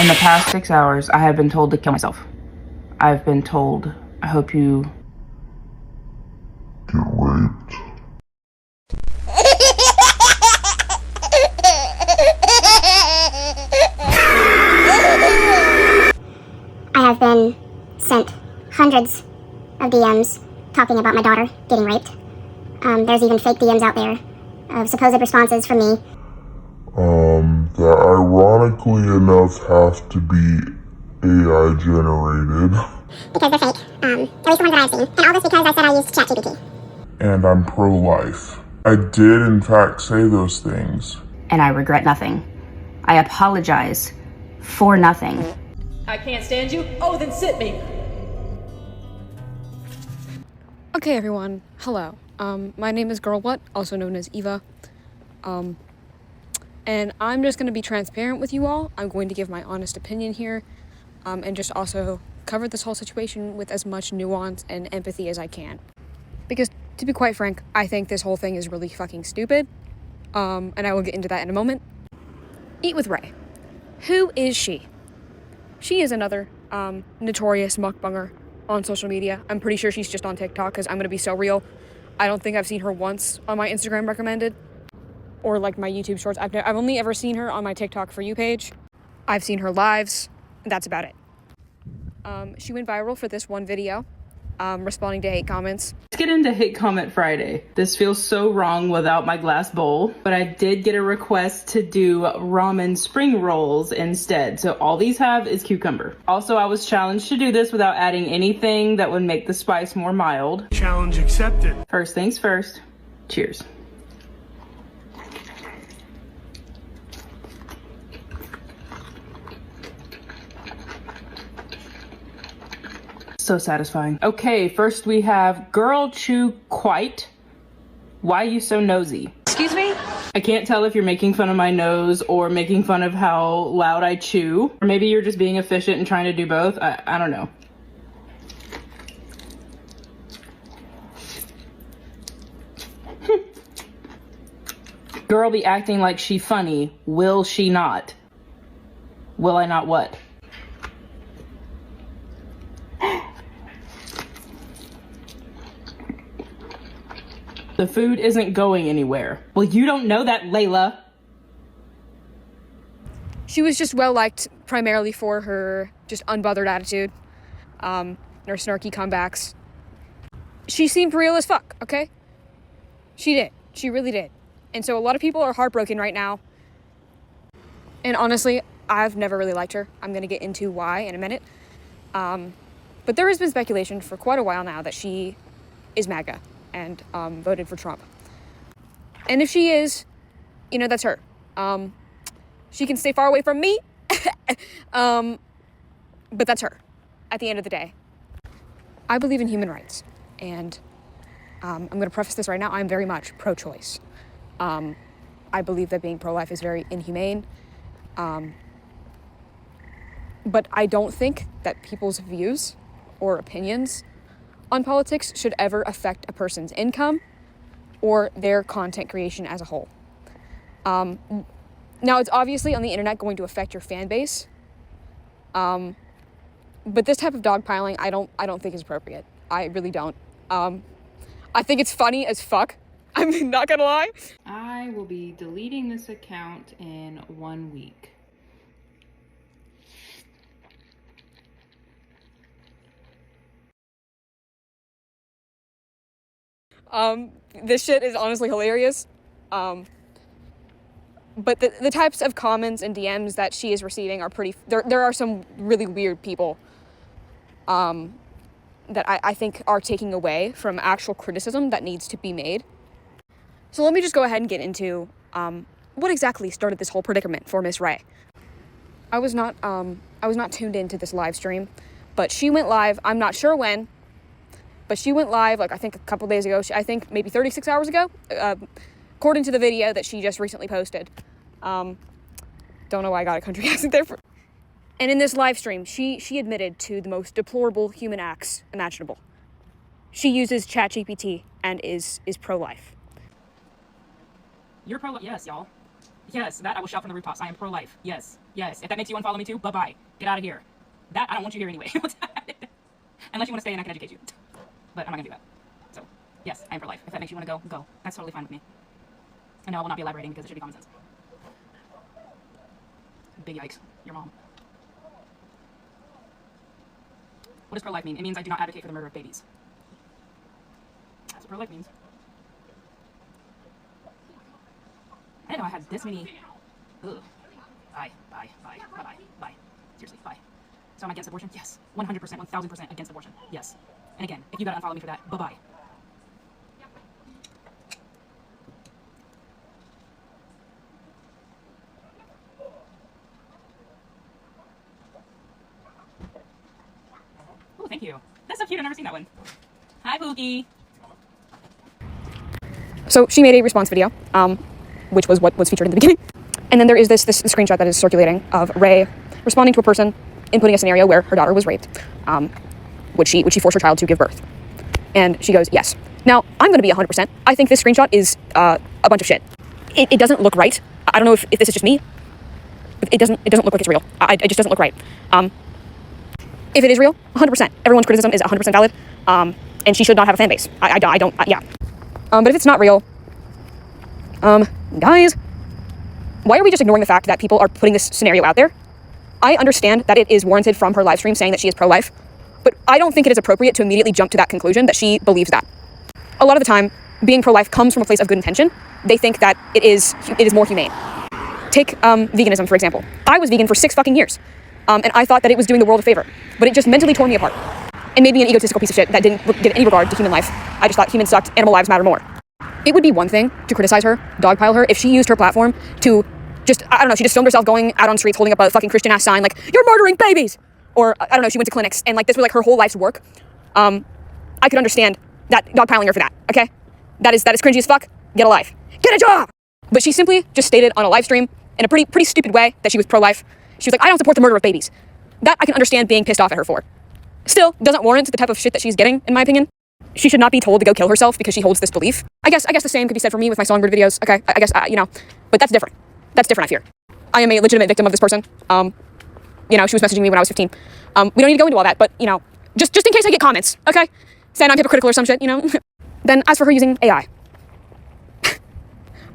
In the past 6 hours, I have been told to kill myself. I've been told, I hope you get raped. I have been sent hundreds of DMs talking about my daughter getting raped. There's even fake DMs out there of supposed responses from me. That ironically enough have to be AI generated. Because they're fake. At least the ones that I've seen. And all this because I said I used ChatGPT. And I'm pro-life. I did in fact say those things. And I regret nothing. I apologize for nothing. I can't stand you? Oh, then sit me. Okay, everyone. Hello. My name is Girl What, also known as Eva. And I'm just going to be transparent with you all. I'm going to give my honest opinion here, and just also cover this whole situation with as much nuance and empathy as I can. Because, to be quite frank, I think this whole thing is really fucking stupid. And I will get into that in a moment. Eat with Ray. Who is she? She is another notorious mukbanger on social media. I'm pretty sure she's just on TikTok, because I'm going to be so real. I don't think I've seen her once on my Instagram recommended or like my YouTube shorts. I've only ever seen her on my TikTok For You page. I've seen her lives. That's about it. She went viral for this one video, responding to hate comments. Let's get into Hate Comment Friday. This feels so wrong without my glass bowl, but I did get a request to do ramen spring rolls instead. So all these have is cucumber. Also, I was challenged to do this without adding anything that would make the spice more mild. Challenge accepted. First things first, cheers. So satisfying. Okay, first we have Girl Chew Quite. Why you so nosy? Excuse me? I can't tell if you're making fun of my nose or making fun of how loud I chew. Or maybe you're just being efficient and trying to do both. I don't know. Girl be acting like she funny. Will she not? Will I not what? The food isn't going anywhere. Well, you don't know that, Layla. She was just well liked primarily for her just unbothered attitude, her snarky comebacks. She seemed real as fuck, okay? She did. She really did. And so a lot of people are heartbroken right now. And honestly, I've never really liked her. I'm going to get into why in a minute. But there has been speculation for quite a while now that she is MAGA and voted for Trump. And if she is, you know, that's her. She can stay far away from me, but that's her at the end of the day. I believe in human rights, and I'm going to preface this right now. I'm very much pro-choice. I believe that being pro-life is very inhumane, but I don't think that people's views or opinions on politics should ever affect a person's income or their content creation as a whole. Now, it's obviously on the internet going to affect your fan base, but this type of dogpiling, I don't think is appropriate. I really don't. I think it's funny as fuck. I'm not gonna lie. I will be deleting this account in 1 week. This shit is honestly hilarious. But the types of comments and DMs that she is receiving are pretty... There are some really weird people that I think are taking away from actual criticism that needs to be made. So let me just go ahead and get into what exactly started this whole predicament for Miss Ray. I was not tuned into this live stream, but she went live. I'm not sure when, but she went live, like, I think a couple days ago. I think maybe 36 hours ago, according to the video that she just recently posted. Don't know why I got a country accent there. And in this live stream, she admitted to the most deplorable human acts imaginable. She uses ChatGPT and is pro-life. You're pro-life? Yes, y'all. Yes, that I will shout from the rooftops. I am pro-life. Yes, yes. If that makes you unfollow me too, bye-bye. Get out of here. That, I don't want you here anyway. Unless you want to stay and I can educate you. But I'm not going to do that. So, yes, I am pro-life. If that makes you want to go, go. That's totally fine with me. And no, I will not be elaborating because it should be common sense. Big yikes. Your mom. What does pro-life mean? It means I do not advocate for the murder of babies. That's what pro-life means. I didn't know I had this many. Ugh. Bye. Seriously, bye. So I'm against abortion? Yes. 100%, 1000% against abortion. Yes. And again, if you gotta unfollow me for that, bye-bye. Oh, thank you. That's so cute. I've never seen that one. Hi, Pookie. So she made a response video, which was what was featured in the beginning. And then there is this screenshot that is circulating of Ray responding to a person inputting a scenario where her daughter was raped. Would she force her child to give birth? And she goes, yes. Now, I'm going to be 100%. I think this screenshot is a bunch of shit. It doesn't look right. I don't know if this is just me. It doesn't look like it's real. It just doesn't look right. If it is real, 100%. Everyone's criticism is 100% valid. And she should not have a fan base. I don't, yeah. But if it's not real, guys, why are we just ignoring the fact that people are putting this scenario out there? I understand that it is warranted from her live stream saying that she is pro-life, but I don't think it is appropriate to immediately jump to that conclusion that she believes that. A lot of the time, being pro-life comes from a place of good intention. They think that it is more humane. Take veganism, for example. I was vegan for 6 fucking years, and I thought that it was doing the world a favor, but it just mentally tore me apart and made me an egotistical piece of shit that didn't give any regard to human life. I just thought humans sucked, animal lives matter more. It would be one thing to criticize her, dogpile her, if she used her platform to just, I don't know, she just filmed herself going out on streets holding up a fucking Christian ass sign like, you're murdering babies! Or, I don't know, she went to clinics and like this was like her whole life's work. I could understand that dogpiling her for that, okay? That is cringy as fuck. Get a life. Get a job! But she simply just stated on a live stream in a pretty stupid way that she was pro-life. She was like, I don't support the murder of babies. That I can understand being pissed off at her for. Still, doesn't warrant the type of shit that she's getting, in my opinion. She should not be told to go kill herself because she holds this belief. I guess the same could be said for me with my songbird videos, okay? I guess, you know, but that's different. That's different, I fear. I am a legitimate victim of this person. You know, she was messaging me when I was 15. We don't need to go into all that, but, you know, just in case I get comments, okay? Saying I'm hypocritical or some shit, you know? Then, as for her using AI.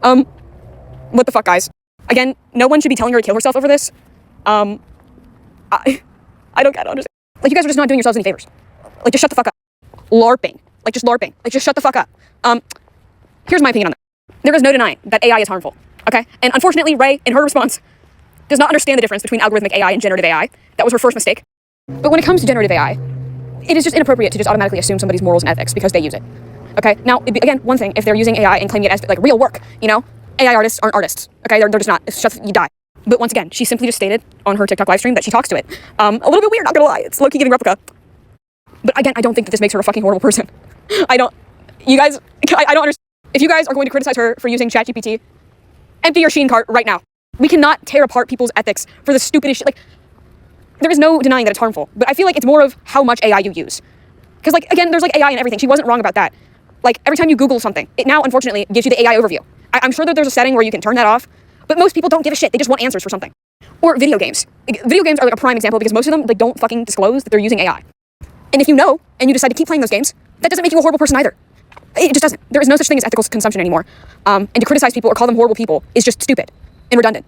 What the fuck, guys? Again, no one should be telling her to kill herself over this. I don't understand. Like, you guys are just not doing yourselves any favors. Like, just shut the fuck up. LARPing. Like, just LARPing. Like, just shut the fuck up. Here's my opinion on that. There is no denying that AI is harmful, okay? And unfortunately, Ray, in her response, does not understand the difference between algorithmic AI and generative AI. That was her first mistake. But when it comes to generative AI, it is just inappropriate to just automatically assume somebody's morals and ethics because they use it, okay? Now, again, one thing, if they're using AI and claiming it as, like, real work, you know? AI artists aren't artists, okay? They're just not. It's just, you die. But once again, she simply just stated on her TikTok live stream that she talks to it. A little bit weird, not gonna lie. It's low-key giving replica. But again, I don't think that this makes her a fucking horrible person. I don't understand. If you guys are going to criticize her for using ChatGPT, empty your Shein cart right now. We cannot tear apart people's ethics for the stupidest shit. Like, there is no denying that it's harmful, but I feel like it's more of how much AI you use. Because, like, again, there's, like, AI and everything. She wasn't wrong about that. Like, every time you Google something, it now, unfortunately, gives you the AI overview. I'm sure that there's a setting where you can turn that off, but most people don't give a shit. They just want answers for something. Or video games. Video games are, like, a prime example because most of them, like, don't fucking disclose that they're using AI. And if you know, and you decide to keep playing those games, that doesn't make you a horrible person either. It just doesn't. There is no such thing as ethical consumption anymore. And to criticize people or call them horrible people is just stupid and redundant.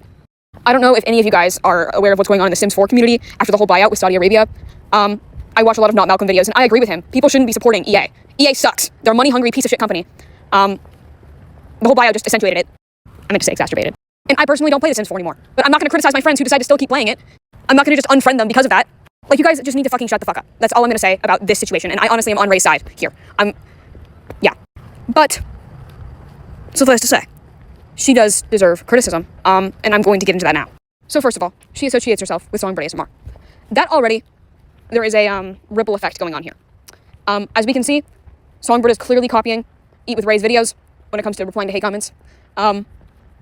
I don't know if any of you guys are aware of what's going on in the Sims 4 community after the whole buyout with Saudi Arabia. I watch a lot of Not Malcolm videos, and I agree with him. People shouldn't be supporting EA. EA sucks. They're a money-hungry piece of shit company. The whole buyout just accentuated it. I meant to say exacerbated. And I personally don't play the Sims 4 anymore. But I'm not going to criticize my friends who decide to still keep playing it. I'm not going to just unfriend them because of that. Like, you guys just need to fucking shut the fuck up. That's all I'm going to say about this situation. And I honestly am on Ray's side here. Yeah. But, suffice to say, she does deserve criticism. And I'm going to get into that now. So first of all, she associates herself with Songbird ASMR. That already, there is a ripple effect going on here. As we can see, Songbird is clearly copying Eat with Rae's videos when it comes to replying to hate comments.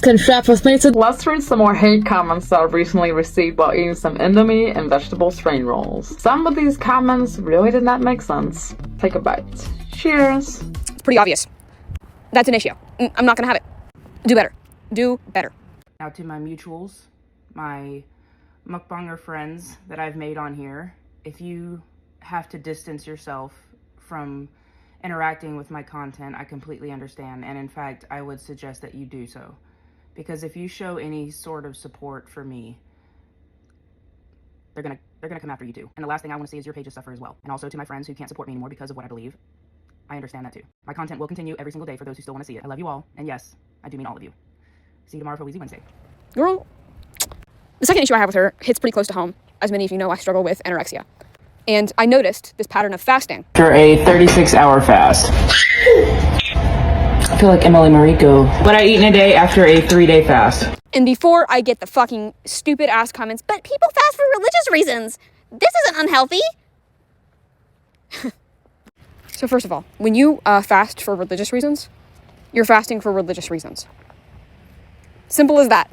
Can chat with me? Let's read some more hate comments that I've recently received while eating some Indomie and vegetable spring rolls. Some of these comments really did not make sense. Take a bite. Cheers. It's pretty obvious. That's an issue. I'm not gonna have it. Do better. Do better. Now to my mutuals, my mukbanger friends that I've made on here, if you have to distance yourself from interacting with my content, I completely understand. And in fact, I would suggest that you do so. Because if you show any sort of support for me, they're gonna come after you too. And the last thing I want to see is your pages suffer as well. And also to my friends who can't support me anymore because of what I believe, I understand that too. My content will continue every single day for those who still want to see it. I love you all, and yes, I do mean all of you. See you tomorrow for Weezy Wednesday. Girl, the second issue I have with her hits pretty close to home. As many of you know, I struggle with anorexia. And I noticed this pattern of fasting. After a 36-hour fast. I feel like Emily Mariko. What I eat in a day after a 3-day fast. And before I get the fucking stupid ass comments, but people fast for religious reasons. This isn't unhealthy. So first of all, when you fast for religious reasons, you're fasting for religious reasons. Simple as that.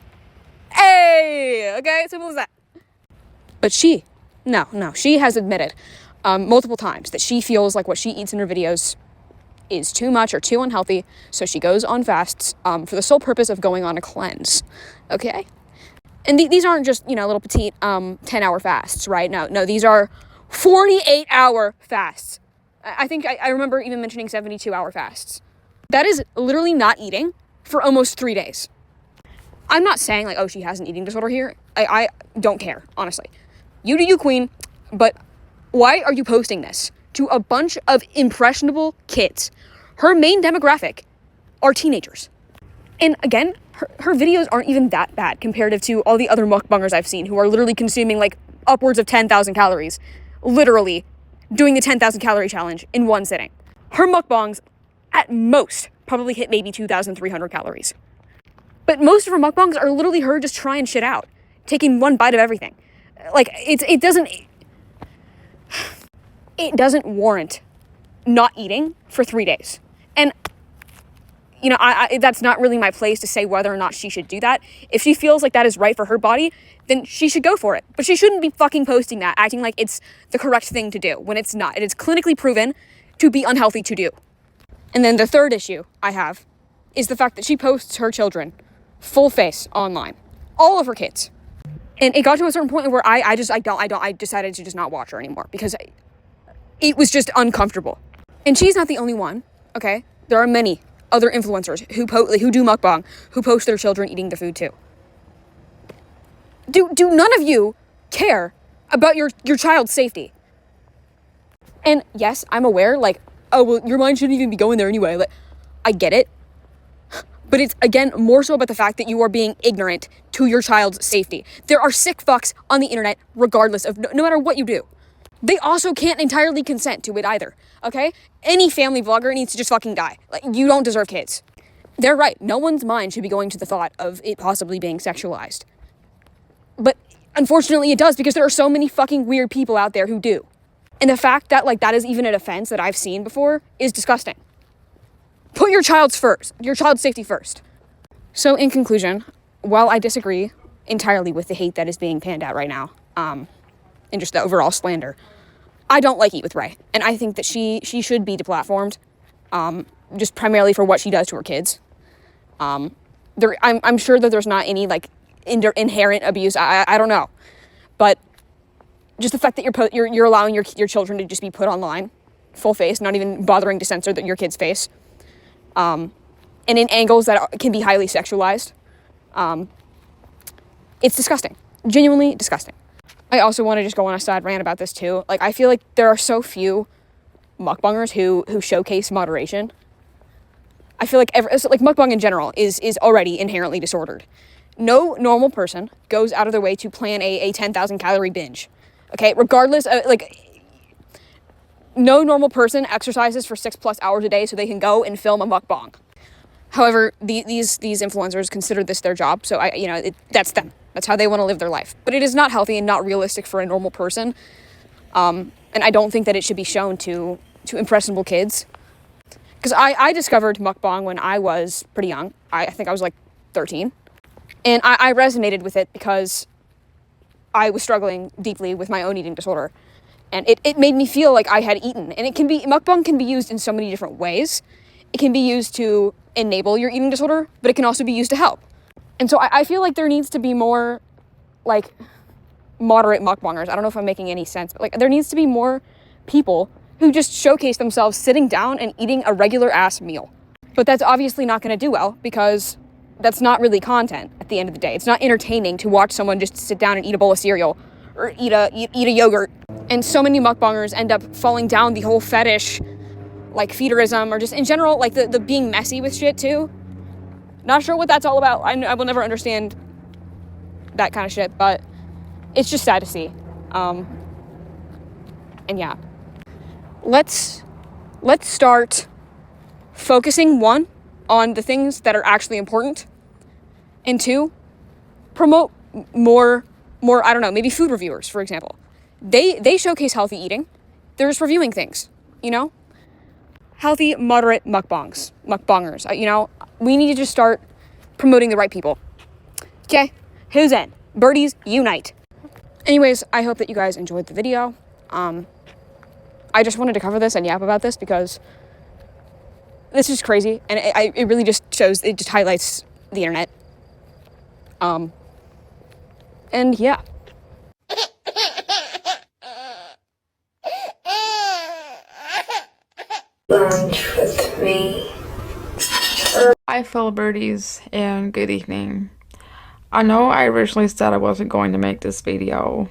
Hey, okay, simple as that. But she has admitted multiple times that she feels like what she eats in her videos is too much or too unhealthy, so she goes on fasts for the sole purpose of going on a cleanse, okay? And these aren't just, little petite 10-hour fasts, right? No, these are 48-hour fasts. I think I remember even mentioning 72-hour fasts. That is literally not eating for almost 3 days. I'm not saying, like, oh, she has an eating disorder here. I don't care, honestly. You do you, queen, but why are you posting this to a bunch of impressionable kids? Her main demographic are teenagers. And again, her videos aren't even that bad comparative to all the other mukbangers I've seen who are literally consuming like upwards of 10,000 calories, literally doing the 10,000 calorie challenge in one sitting. Her mukbangs at most probably hit maybe 2,300 calories. But most of her mukbangs are literally her just trying shit out, taking one bite of everything. Like, it doesn't warrant not eating for 3 days. And, I that's not really my place to say whether or not she should do that. If she feels like that is right for her body, then she should go for it. But she shouldn't be fucking posting that, acting like it's the correct thing to do when it's not. It is clinically proven to be unhealthy to do. And then the third issue I have is the fact that she posts her children full face online. All of her kids. And it got to a certain point where I decided to just not watch her anymore because it was just uncomfortable. And she's not the only one, okay? There are many other influencers who do mukbang, who post their children eating the food too. Do none of you care about your child's safety? And yes, I'm aware, like, oh, well, your mind shouldn't even be going there anyway. Like, I get it. But it's, again, more so about the fact that you are being ignorant to your child's safety. There are sick fucks on the internet, regardless of, no matter what you do. They also can't entirely consent to it either, okay? Any family vlogger needs to just fucking die. Like, you don't deserve kids. They're right. No one's mind should be going to the thought of it possibly being sexualized. But unfortunately it does, because there are so many fucking weird people out there who do. And the fact that, like, that is even an offense that I've seen before is disgusting. Put your child's safety first. So in conclusion, while I disagree entirely with the hate that is being panned out right now, and just the overall slander, I don't like Eat With Rae. And I think that she should be deplatformed, just primarily for what she does to her kids. I'm sure that there's not any, like, inherent abuse. I don't know. But just the fact that you're allowing your children to just be put online, full face, not even bothering to censor your kid's face, and in angles that can be highly sexualized. It's disgusting. Genuinely disgusting. I also want to just go on a side rant about this too. Like, I feel like there are so few mukbangers who showcase moderation. I feel like mukbang in general is already inherently disordered. No normal person goes out of their way to plan a 10,000 calorie binge. Okay, regardless of, no normal person exercises for 6+ hours a day so they can go and film a mukbang. However, these influencers consider this their job, so that's them. That's how they want to live their life. But it is not healthy and not realistic for a normal person. And I don't think that it should be shown to impressionable kids. Because I discovered mukbang when I was pretty young. I think I was like 13. And I resonated with it because I was struggling deeply with my own eating disorder. And it made me feel like I had eaten. And mukbang can be used in so many different ways. It can be used to enable your eating disorder, but it can also be used to help. And so I feel like there needs to be more, like, moderate mukbangers. I don't know if I'm making any sense, but, like, there needs to be more people who just showcase themselves sitting down and eating a regular-ass meal. But that's obviously not going to do well, because that's not really content at the end of the day. It's not entertaining to watch someone just sit down and eat a bowl of cereal or eat a yogurt. And so many mukbangers end up falling down the whole fetish, like, feederism, or just in general, like, the being messy with shit, too. Not sure what that's all about. I will never understand that kind of shit, but it's just sad to see. And yeah. Let's start focusing, one, on the things that are actually important, and two, promote more, I don't know, maybe food reviewers, for example. They showcase healthy eating. They're just reviewing things, you know? Healthy, moderate mukbangers, you know? We need to just start promoting the right people. Okay, who's in? Birdies, unite. Anyways, I hope that you guys enjoyed the video. I just wanted to cover this and yap about this because this is crazy, and it really just shows, it just highlights the internet. And yeah. Lunch with me. Hi fellow birdies, and good evening. I know I originally said I wasn't going to make this video,